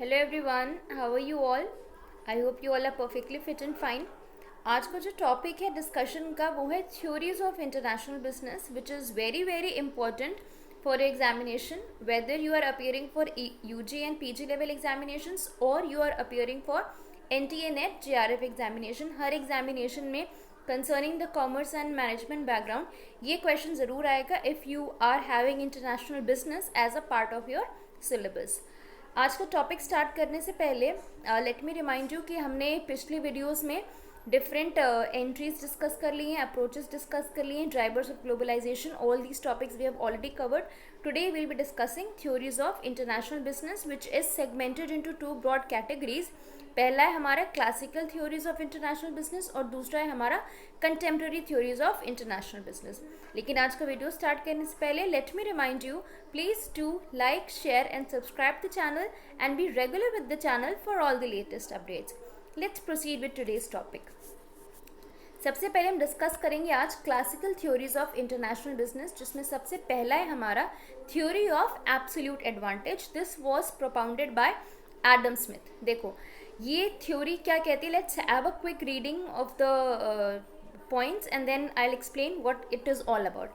Hello everyone, how are you all? I hope you all are perfectly fit and fine. आज का जो topic है discussion का वो है theories of international business, which is very very important for examination, whether you are appearing for UG and PG level examinations और you are appearing for NTA NET JRF examination. हर examination में concerning the commerce and management background ये question ज़रूर आएगा if you are having international business as a part of your syllabus. आज का topic start करने से पहले लेट मी रिमाइंड यू कि हमने पिछली वीडियोस में डिफरेंट एंट्रीज डिस्कस कर ली हैं, अप्रोचेस डिस्कस कर लिए हैं, drivers of globalisation, all these topics we have already covered. Today we will be discussing theories of international business which is segmented into two broad categories. पहला है हमारा classical theories of international business और दूसरा है हमारा contemporary theories of international business. लेकिन आज का वीडियो स्टार्ट करने से पहले let me remind you, please do like, share and subscribe the channel and be regular with the channel for all the latest updates. Let's proceed with today's topic. सबसे पहले हम discuss करेंगे आज classical theories of international business, जिसमें सबसे पहला है हमारा theory of absolute advantage. This was propounded bye Adam Smith. देखो ये थ्योरी क्या कहती है, let's have a quick reading of the points and then I'll explain what it is all about.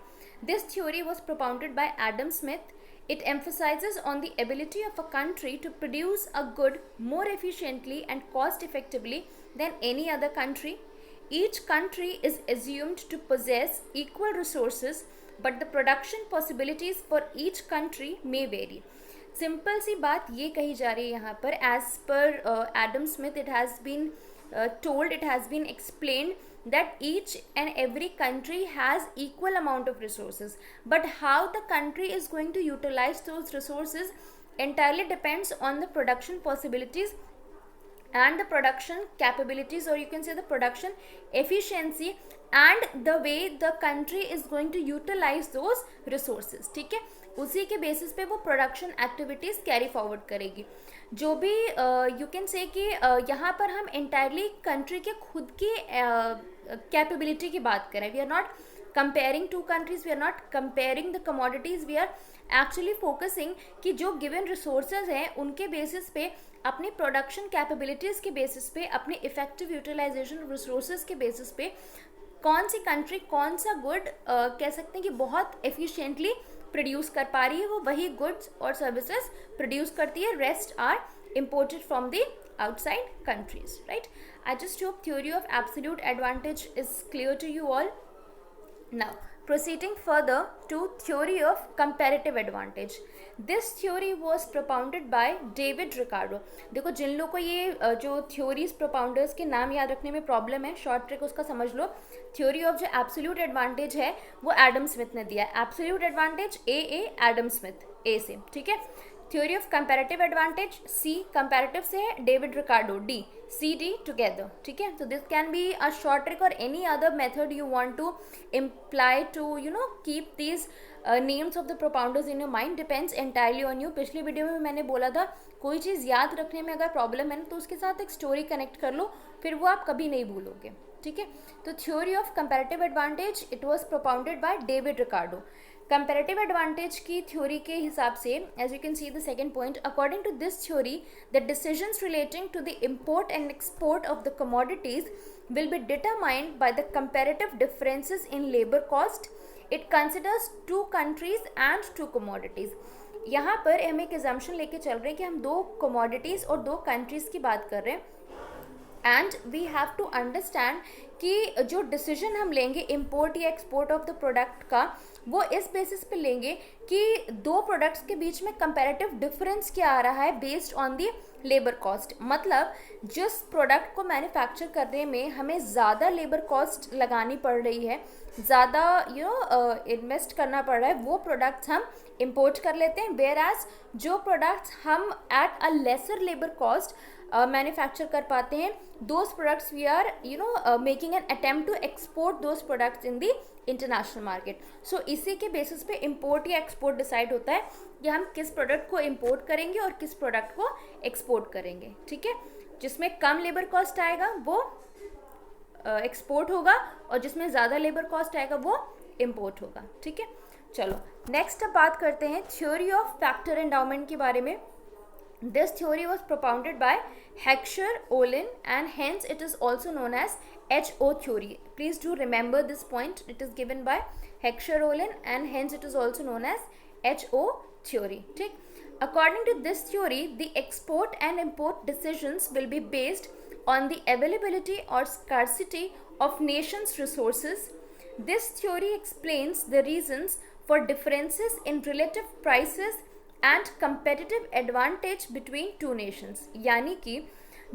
This theory was propounded by Adam Smith. It emphasizes on the ability of a country to produce a good more efficiently and cost effectively than any other country. Each country is assumed to possess equal resources, but the production possibilities for each country may vary. Simple सी बात ये कही जा रही है यहाँ पर, as per Adam Smith it has been told, it has been explained that each and every country has equal amount of resources, but how the country is going to utilize those resources entirely depends on the production possibilities and the production capabilities, or you can say the production efficiency and the way the country is going to utilize those resources. ठीक है, उसी के basis पे वो production activities carry forward करेगी. जो भी you can say कि यहाँ पर हम एंटायरली कंट्री के खुद की कैपेबिलिटी की बात करें. We are not comparing two countries, we are not comparing the commodities, we are actually focusing कि जो गिवन रिसोर्सेज हैं उनके बेसिस पे, अपनी प्रोडक्शन कैपेबिलिटीज़ के बेसिस पे, अपने इफेक्टिव यूटिलाइजेशन रिसोर्सेज के बेसिस पे कौन सी कंट्री कौन सा गुड कह सकते हैं कि बहुत एफिशिएंटली प्रोड्यूस कर पा रही है, वो वही गुड्स और सर्विसेज प्रोड्यूस करती है. Rest are imported from the outside countries, right? I just hope theory of absolute advantage is clear to you all. Now proceeding further to theory of comparative advantage. This theory was propounded by David Ricardo. देखो जिन लोगों को ये जो theories propounders के नाम याद रखने में प्रॉब्लम है, शॉर्ट ट्रिक उसका समझ लो. थ्योरी ऑफ जो एब्सोल्यूट एडवांटेज है वो एडम स्मिथ ने दिया. Absolute advantage A Adam Smith A से, ठीक है. Theory of comparative advantage C, comparative से है David Ricardo, D C D together, ठीक है. तो this can be a short trick और any other method you want to employ to keep these names of the propounders in your mind, depends entirely on you. पिछली video में मैंने बोला था कोई चीज़ याद रखने में अगर प्रॉब्लम है ना तो उसके साथ एक स्टोरी कनेक्ट कर लो, फिर वो आप कभी नहीं भूलोगे, ठीक है. तो theory of comparative advantage it was propounded by David Ricardo. Comparative advantage की थ्योरी के हिसाब से, as you can see the second point, according to this theory the decisions relating to the import and export of the commodities will be determined by the comparative differences in labor cost. It considers two countries and two commodities. यहाँ पर हम एक assumption लेके चल रहे हैं कि हम दो commodities और दो countries की बात कर रहे हैं, and we have to understand कि जो डिसीजन हम लेंगे इम्पोर्ट या एक्सपोर्ट ऑफ द प्रोडक्ट का, वो इस बेसिस पे लेंगे कि दो प्रोडक्ट्स के बीच में कंपैरेटिव डिफरेंस क्या आ रहा है based on the labour cost. मतलब जिस प्रोडक्ट को मैन्युफैक्चर करने में हमें ज़्यादा लेबर कॉस्ट लगानी पड़ रही है, ज़्यादा इन्वेस्ट करना पड़ रहा है, वो प्रोडक्ट्स हम इम्पोर्ट कर लेते हैं. वेयर एज जो प्रोडक्ट्स हम at a lesser labour cost manufacture कर पाते हैं, those products we are making an attempt to export those products in the international market. So इसी के बेसिस पे इम्पोर्ट या एक्सपोर्ट डिसाइड होता है कि हम किस प्रोडक्ट को इम्पोर्ट करेंगे और किस प्रोडक्ट को एक्सपोर्ट करेंगे, ठीक है. जिसमें कम लेबर कॉस्ट आएगा वो एक्सपोर्ट होगा और जिसमें ज़्यादा लेबर कॉस्ट आएगा वो इम्पोर्ट होगा, ठीक है. चलो नेक्स्ट अब बात करते हैं थ्योरी ऑफ फैक्टर एंडाउमेंट के बारे में. This theory was propounded by Heckscher, Olin, and hence it is also known as HO theory. Please do remember this point. It is given by Heckscher, Olin, and hence it is also known as HO theory. ठीक? According to this theory, the export and import decisions will be based on the availability or scarcity of nations' resources. This theory explains the reasons for differences in relative prices and competitive advantage between two nations. यानी कि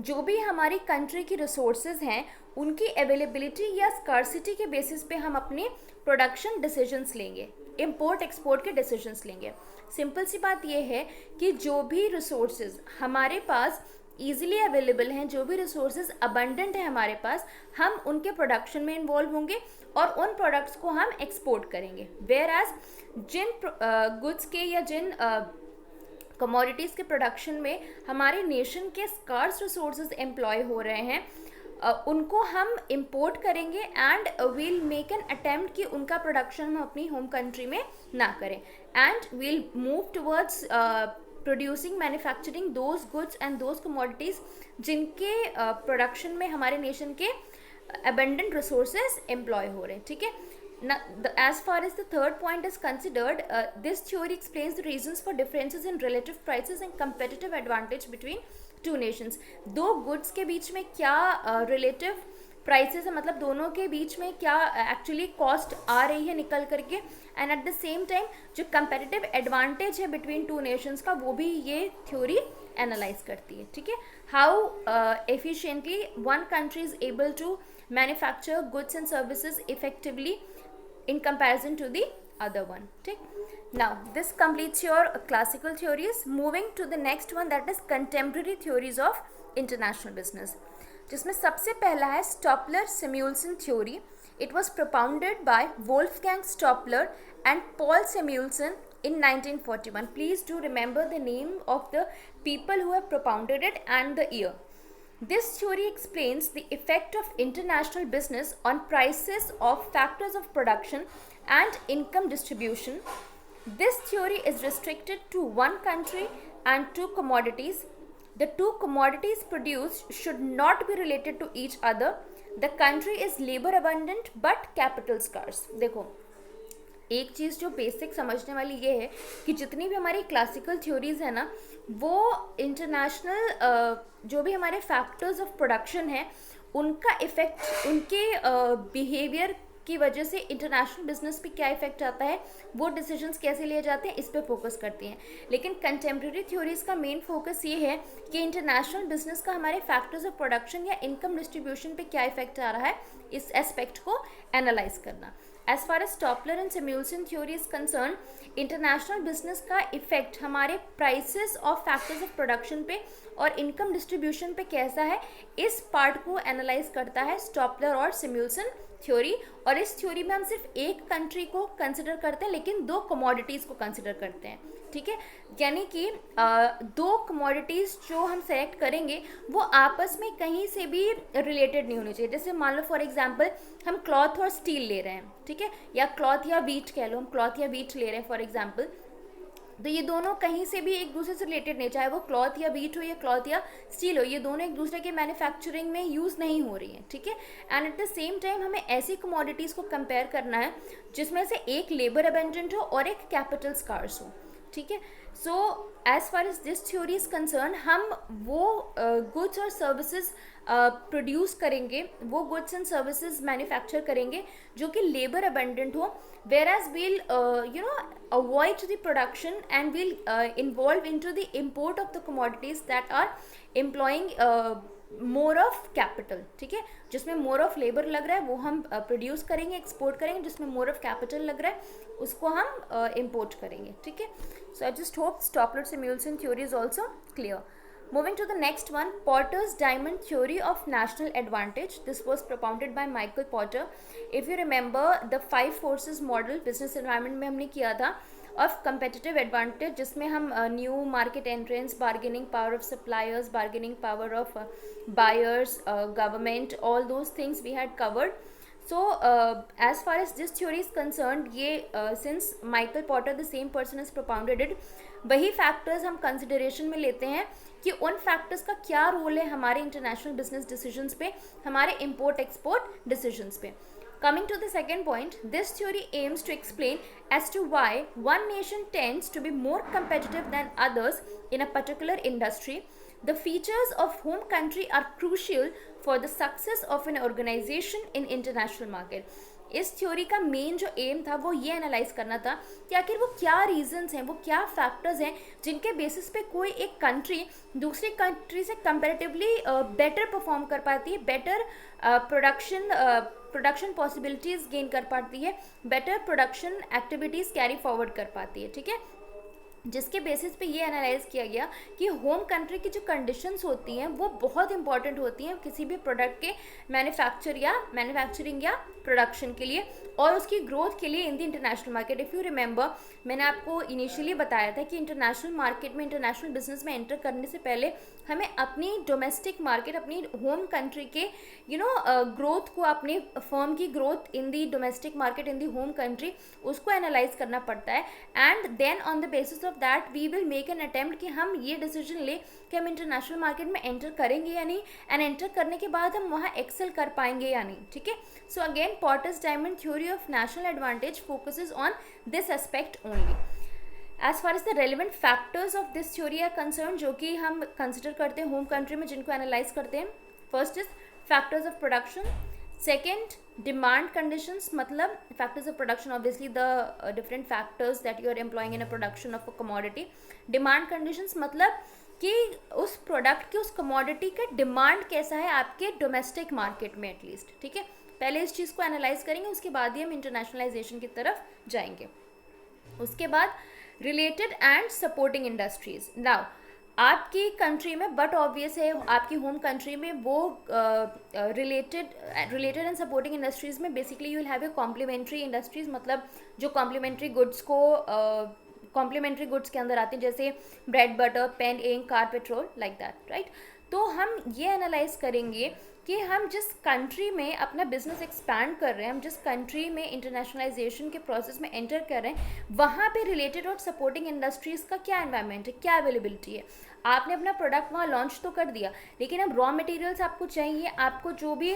जो भी हमारी country की resources हैं उनकी availability या scarcity के बेसिस पे हम अपने प्रोडक्शन डिसीजंस लेंगे, इंपोर्ट एक्सपोर्ट के डिसीजंस लेंगे. सिंपल सी बात यह है कि जो भी रिसोर्सेज हमारे पास ईजिली अवेलेबल हैं, जो भी रिसोर्सेज अबंडेंट है हमारे पास, हम उनके प्रोडक्शन में इन्वॉल्व होंगे और उन प्रोडक्ट्स को हम एक्सपोर्ट करेंगे. वेयर एज जिन गुड्स के या जिन कमोडिटीज़ के प्रोडक्शन में हमारे नेशन के स्कार्स रिसोर्सेज एम्प्लॉय हो रहे हैं, उनको हम इंपोर्ट करेंगे and we'll make an attempt कि उनका प्रोडक्शन हम अपनी होम कंट्री में ना करें and we'll move towards producing manufacturing those goods and those commodities जिनके प्रोडक्शन में हमारे नेशन के abundant resources employ हो रहे हैं. ठीक है. Now, as far as the third point is considered, this theory explains the reasons for differences in relative prices and competitive advantage between two nations. दो goods के बीच में क्या relative प्राइसेस है, मतलब दोनों के बीच में क्या एक्चुअली कॉस्ट आ रही है निकल करके, and at the same time जो कंपेटिटिव एडवांटेज है बिटवीन टू नेशंस का, वो भी ये थ्योरी एनालाइज करती है. ठीक है. How efficiently one country is able to manufacture goods and services effectively in comparison to the other one. ठीक. Now this completes your classical theories. Moving to the next one, that is contemporary theories of international business, जिसमें सबसे पहला है Stopler-Samuelson theory. It was propounded by Wolfgang Stopler and Paul Samuelson in 1941. Please do remember the name of the people who have propounded it and the year. This theory explains the effect of international business on prices of factors of production and income distribution. This theory is restricted to one country and two commodities. The two commodities produced should not be related to each other. The country is labor abundant but capital scarce. देखो, एक चीज़ जो basic समझने वाली ये है कि जितनी भी हमारी क्लासिकल थ्योरीज़ है ना, वो इंटरनेशनल जो भी हमारे फैक्टर्स ऑफ प्रोडक्शन है उनका इफ़ेक्ट, उनके बिहेवियर की वजह से इंटरनेशनल बिजनेस पे क्या इफेक्ट आता है, वो डिसीजंस कैसे लिए जाते हैं, इस पे फोकस करती हैं. लेकिन कंटेम्प्रेरी थ्योरीज का मेन फोकस ये है कि इंटरनेशनल बिजनेस का हमारे फैक्टर्स ऑफ प्रोडक्शन या इनकम डिस्ट्रीब्यूशन पे क्या इफेक्ट आ रहा है, इस एस्पेक्ट को एनालाइज करना. As far as Stopler and Samuelson theory is concerned, international business का इफेक्ट हमारे prices of factors of production पे और इनकम डिस्ट्रीब्यूशन पे कैसा है, इस पार्ट को एनालाइज करता है स्टॉपलर और सिम्युलसन थ्योरी. और इस थ्योरी में हम सिर्फ एक कंट्री को कंसिडर करते हैं लेकिन दो कमोडिटीज़ को कंसिडर करते हैं. ठीक है. यानी कि दो कमोडिटीज़ जो हम सेलेक्ट करेंगे वो आपस में कहीं से भी रिलेटेड नहीं होनी चाहिए. जैसे मान लो फॉर एग्जांपल हम क्लॉथ और स्टील ले रहे हैं, ठीक है, या क्लॉथ या वीट कह लो, हम क्लॉथ या वीट ले रहे हैं फॉर एग्जांपल, तो ये दोनों कहीं से भी एक दूसरे से रिलेटेड नहीं, चाहे वो क्लॉथ या वीट हो या क्लॉथ या स्टील हो, ये दोनों एक दूसरे के मैन्युफैक्चरिंग में यूज़ नहीं हो रही हैं. ठीक है. And at the same time हमें ऐसी कमोडिटीज़ को कंपेयर करना है जिसमें से एक लेबर अबेंडेंट हो और एक कैपिटल स्कार्स हो. ठीक है. So as far as this theory is concern, हम वो गुड्स और सर्विसेज प्रोड्यूस करेंगे, वो गुड्स एंड सर्विसेज मैन्युफैक्चर करेंगे जो कि लेबर अबेंडेंट हो, whereas we'll avoid the production and we'll involve into the import of the commodities that are employing more of capital. ठीक है. जिसमें more of labor लग रहा है वो हम प्रोड्यूस करेंगे, एक्सपोर्ट करेंगे. जिसमें more of capital लग रहा है उसको हम इम्पोर्ट करेंगे. ठीक है. So I just hope Stopler-Samuelson theory is also clear. Moving to the next one, Porter's diamond theory of national advantage. This was propounded by Michael Porter. If you remember the 5 forces model business environment में हमने किया था of competitive advantage, जिसमें हम new market entrants, bargaining power of suppliers, bargaining power of buyers, government, all those things we had covered. So as far as this theory is concerned, ये since Michael Porter the same person has propounded it, वही factors हम consideration में लेते हैं कि उन factors का क्या रोल है हमारे इंटरनेशनल बिजनेस डिसीजंस पे, हमारे इम्पोर्ट एक्सपोर्ट डिसीजंस पे. Coming to the second point, this theory aims to explain as to why one nation tends to be more competitive than others in a particular industry. The features of home country are crucial for the success of an organization in international market. इस theory का main जो M था वो ये analyse करना था कि आखिर वो क्या रीजंस हैं, वो क्या फैक्टर्स हैं जिनके बेसिस पे कोई एक कंट्री दूसरी कंट्री से कंपैरेटिवली बेटर परफॉर्म कर पाती है, बेटर प्रोडक्शन पॉसिबिलिटीज़ गेन कर पाती है, better production activities carry forward कर पाती है. ठीक है, जिसके बेसिस पे ये एनालाइज किया गया कि होम कंट्री की जो कंडीशंस होती हैं वो बहुत इंपॉर्टेंट होती हैं किसी भी प्रोडक्ट के मैन्युफैक्चरिंग या प्रोडक्शन के लिए और उसकी ग्रोथ के लिए in the international market. If you remember, मैंने आपको इनिशियली बताया था कि इंटरनेशनल मार्केट में, इंटरनेशनल बिजनेस में एंटर करने से पहले हमें अपनी डोमेस्टिक मार्केट, अपनी होम कंट्री के ग्रोथ को, अपनी फर्म की growth in the domestic market, in the home country, उसको एनालाइज करना पड़ता है. And then on the basis of that we will make an attempt कि हम ये डिसीजन ले कि हम इंटरनेशनल मार्केट में एंटर करेंगे या नहीं, एंड एंटर करने के बाद हम वहाँ एक्सेल कर पाएंगे या नहीं. ठीक है, so again Porter's diamond theory of national advantage focuses on this aspect only. As far as the relevant factors of this theory are concern, जो कि हम कंसिडर करते हैं होम कंट्री में, जिनको एनालाइज करते हैं, first is factors of production. Second, demand conditions, मतलब factors of production obviously the different factors that you are employing in a production of a commodity. Demand conditions मतलब कि उस प्रोडक्ट की, उस कमोडिटी का डिमांड कैसा है आपके डोमेस्टिक मार्केट में एटलीस्ट. ठीक है, पहले इस चीज़ को एनालाइज करेंगे, उसके बाद ही हम इंटरनेशनलाइजेशन की तरफ जाएंगे. उसके बाद related and supporting industries. Now आपकी कंट्री में, बट ऑब्वियस है आपकी होम कंट्री में, वो रिलेटेड एंड सपोर्टिंग इंडस्ट्रीज में basically you will have a complementary industries, मतलब जो कॉम्प्लीमेंट्री गुड्स को कॉम्प्लीमेंट्री गुड्स के अंदर आते हैं, जैसे bread, butter, pen, ink, car, petrol, like that, right. तो हम ये एनालाइज करेंगे कि हम जिस कंट्री में अपना बिजनेस एक्सपैंड कर रहे हैं, हम जिस कंट्री में इंटरनेशनलाइजेशन के प्रोसेस में एंटर कर रहे हैं, वहाँ पे रिलेटेड और सपोर्टिंग इंडस्ट्रीज़ का क्या एनवायरनमेंट है, क्या अवेलेबिलिटी है. आपने अपना प्रोडक्ट वहाँ लॉन्च तो कर दिया, लेकिन अब रॉ मटेरियल्स आपको चाहिए, आपको जो भी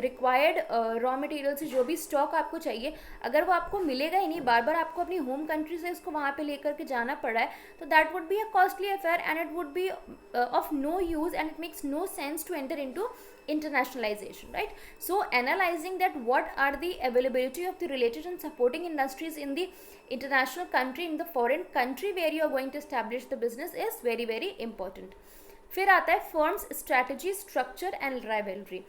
रिक्वायर्ड रॉ मटेरियल्स, जो भी स्टॉक आपको चाहिए, अगर वो आपको मिलेगा ही नहीं, बार बार आपको अपनी होम कंट्री से इसको वहाँ पे लेकर के जाना पड़ रहा है, तो that would be a costly affair and it would be of no use and it makes no sense to enter into internationalization, right? So analyzing that what are the availability of the related and supporting industries in the international country, in the foreign country where you are going to establish the business is very very important. फिर आता है firm's strategy, structure and rivalry.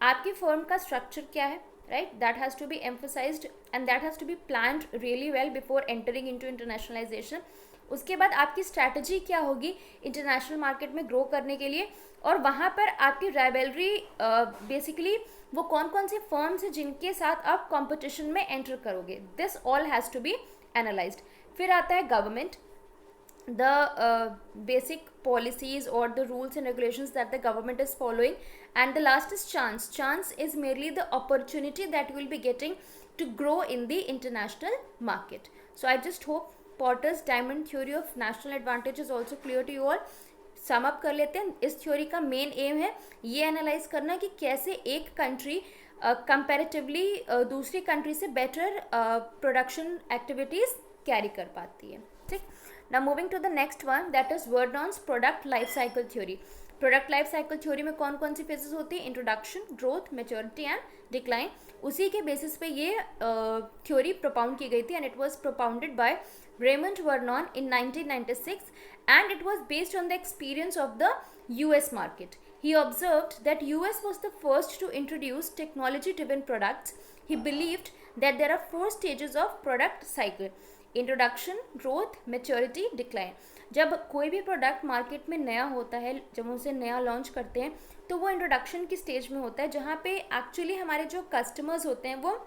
आपकी firm का structure क्या है, right? That has to be emphasized and that has to be planned really well before entering into internationalization. उसके बाद आपकी स्ट्रैटेजी क्या होगी इंटरनेशनल मार्केट में ग्रो करने के लिए, और वहाँ पर आपकी राइवलरी बेसिकली वो कौन कौन से फर्म्स हैं जिनके साथ आप कंपटीशन में एंटर करोगे. This all has to be analysed. फिर आता है government, the basic policies or the rules and regulations that the government is following, and the last is chance. Chance is merely the opportunity that you will be getting to grow in the international market. So I just hope Porter's diamond theory of national advantage is also clear to you all. Sum up कर लेते हैं. इस theory का main M है ये analyse करना कि कैसे एक कंट्री कंपैरेटिवली दूसरी कंट्री से बेटर प्रोडक्शन एक्टिविटीज़ कैरी कर पाती है. ठीक. Now moving to the next one, that is Vernon's product life cycle theory. Product life cycle theory में कौन कौन सी फेजेस होती है? Introduction, growth, maturity and decline. उसी के बेसिस पे ये थ्योरी प्रोपाउंड की गई थी, and it was propounded bye Raymond Vernon in 1996, and it was based on the experience of the US market. He observed that US was the first to introduce technology-driven products. He believed that there are 4 stages of product cycle: introduction, growth, maturity, decline. जब कोई भी product market में नया होता है, जब उसे नया लॉन्च करते हैं, तो वो इंट्रोडक्शन की स्टेज में होता है, जहाँ पे एक्चुअली हमारे जो कस्टमर्स होते हैं वो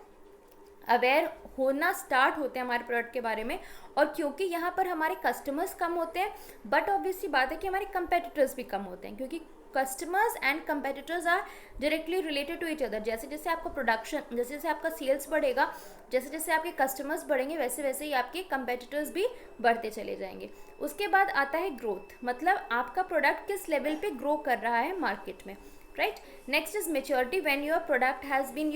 अवेयर होना स्टार्ट होते हैं हमारे प्रोडक्ट के बारे में। और क्योंकि यहाँ पर हमारे कस्टमर्स कम होते हैं, बट ऑब्वियसली बात है कि हमारे कंपेटिटर्स भी कम होते हैं, क्योंकि customers and competitors are directly related to each other. जैसे जैसे आपका प्रोडक्शन, जैसे जैसे आपका सेल्स बढ़ेगा, जैसे जैसे आपके कस्टमर्स बढ़ेंगे, वैसे वैसे ही आपके कंपेटिटर्स भी बढ़ते चले जाएंगे। उसके बाद आता है ग्रोथ, मतलब आपका प्रोडक्ट किस लेवल पे ग्रो कर रहा है मार्केट में, right? Next is maturity, when your product has been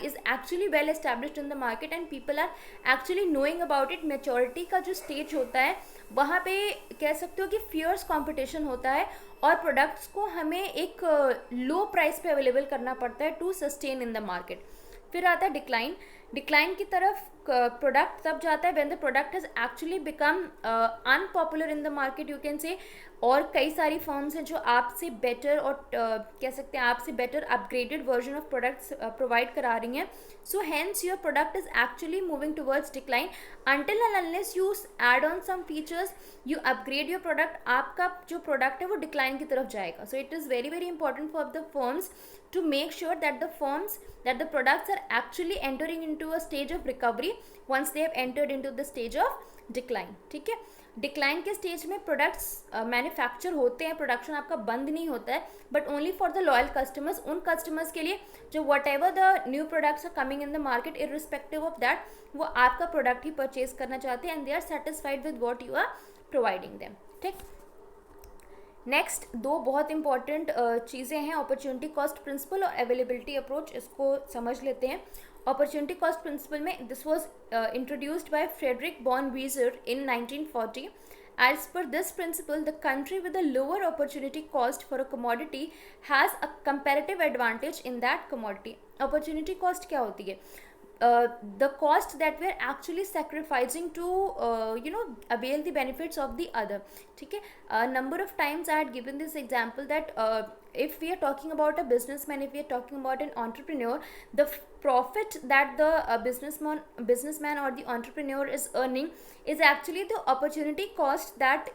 is actually well established in the market and people are actually knowing about it। maturity का जो stage होता है वहाँ पे कह सकते हो कि fierce competition होता है और प्रोडक्ट्स को हमें एक लो प्राइस पे अवेलेबल करना पड़ता है to sustain in the market. फिर आता है डिक्लाइन। डिक्लाइन की तरफ प्रोडक्ट तब जाता है when the product has actually become unpopular in the market, you can say. और कई सारी फर्म्स हैं जो आपसे बेटर और कह सकते हैं आपसे better upgraded version of products provide करा रही हैं। So hence your product is actually moving towards decline until and unless you add on some features, you upgrade your product, आपका जो प्रोडक्ट है वो डिक्लाइन की तरफ जाएगा। So it is very very important for the firms to make sure that the products are actually entering into a stage of recovery once they have entered into the stage of decline। ठीक है, decline के stage में products manufacture होते हैं, production आपका बंद नहीं होता है, but only for the loyal customers, उन कस्टमर्स के लिए जो whatever the new products are coming in the market irrespective of that, वो आपका प्रोडक्ट ही परचेज करना चाहते हैं and they are satisfied with what you are providing them. ठीक, नेक्स्ट दो बहुत इंपॉर्टेंट चीज़ें हैं, अपॉर्चुनिटी कॉस्ट प्रिंसिपल और अवेलेबिलिटी अप्रोच। इसको समझ लेते हैं। अपॉर्चुनिटी कॉस्ट प्रिंसिपल में this was introduced by Frederick von Wieser in 1940। As per this principle, the country with a lower opportunity cost for a commodity has a comparative advantage in that commodity। Opportunity cost क्या होती है? The cost that we are actually sacrificing to avail the benefits of the other। ठीक है, number of times I had given this example that if we are talking about a businessman, if we are talking about an entrepreneur, the profit that the businessman or the entrepreneur is earning is actually the opportunity cost that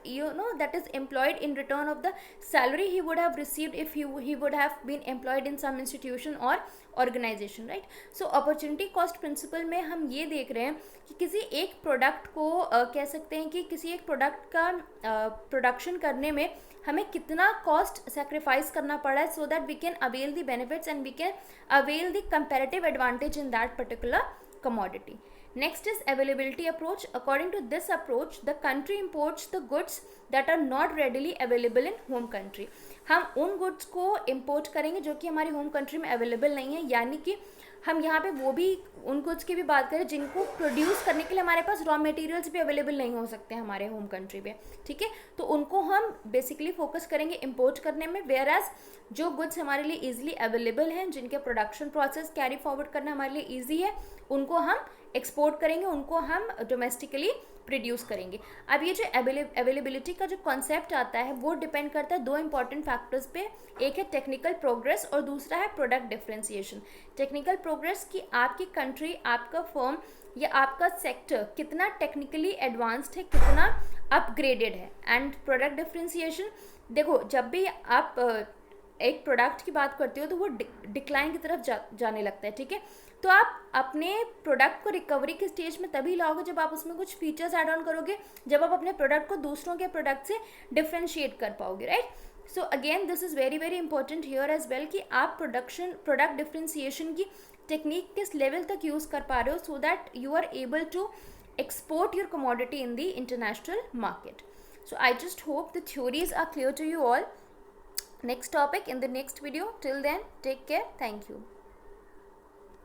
that is employed in return of the salary he would have received if he would have been employed in some institution or organisation, right. So opportunity cost principle में हम ये देख रहे हैं कि किसी एक product को कह सकते हैं कि किसी एक प्रोडक्ट का प्रोडक्शन करने में हमें कितना कॉस्ट सेक्रीफाइस करना पड़ा है so that we can avail the benefits and we can avail the comparative advantage in that particular commodity। Next is availability approach। According to this approach, the country imports the goods that are not readily available in home country। हम उन goods को import करेंगे जो कि हमारी home country में available नहीं है, यानी कि हम यहाँ पे वो भी उन गुड्स की भी बात करें जिनको प्रोड्यूस करने के लिए हमारे पास रॉ मटेरियल्स भी अवेलेबल नहीं हो सकते हमारे होम कंट्री पे। ठीक है, तो उनको हम बेसिकली फोकस करेंगे इम्पोर्ट करने में, वेयर एज जो गुड्स हमारे लिए ईजिली अवेलेबल हैं, जिनके प्रोडक्शन प्रोसेस कैरी फॉरवर्ड करना हमारे लिए ईजी है, उनको हम एक्सपोर्ट करेंगे, उनको हम डोमेस्टिकली प्रोड्यूस करेंगे। अब ये जो अवेलेबिलिटी का जो कॉन्सेप्ट आता है वो डिपेंड करता है दो इंपॉर्टेंट फैक्टर्स पे, एक है टेक्निकल प्रोग्रेस और दूसरा है प्रोडक्ट डिफरेंशिएशन। टेक्निकल प्रोग्रेस की आपकी कंट्री, आपका फर्म या आपका सेक्टर कितना टेक्निकली एडवांस्ड है, कितना अपग्रेडेड है। एंड प्रोडक्ट डिफरेंशिएशन, देखो जब भी आप एक प्रोडक्ट की बात करते हो तो वो डिक्लाइन की तरफ जाने लगता है। ठीक है, तो आप अपने प्रोडक्ट को रिकवरी के स्टेज में तभी लाओगे जब आप उसमें कुछ फीचर्स ऐड ऑन करोगे, जब आप अपने प्रोडक्ट को दूसरों के प्रोडक्ट से डिफ्रेंशिएट कर पाओगे, right. So again this is very very important here as well कि आप प्रोडक्ट डिफ्रेंशिएशन की टेक्निक किस लेवल तक यूज़ कर पा रहे हो so that you are able to export your commodity in the international market। So I just hope the theories are clear to you all। Next topic in the next video. Till then, take care. Thank you.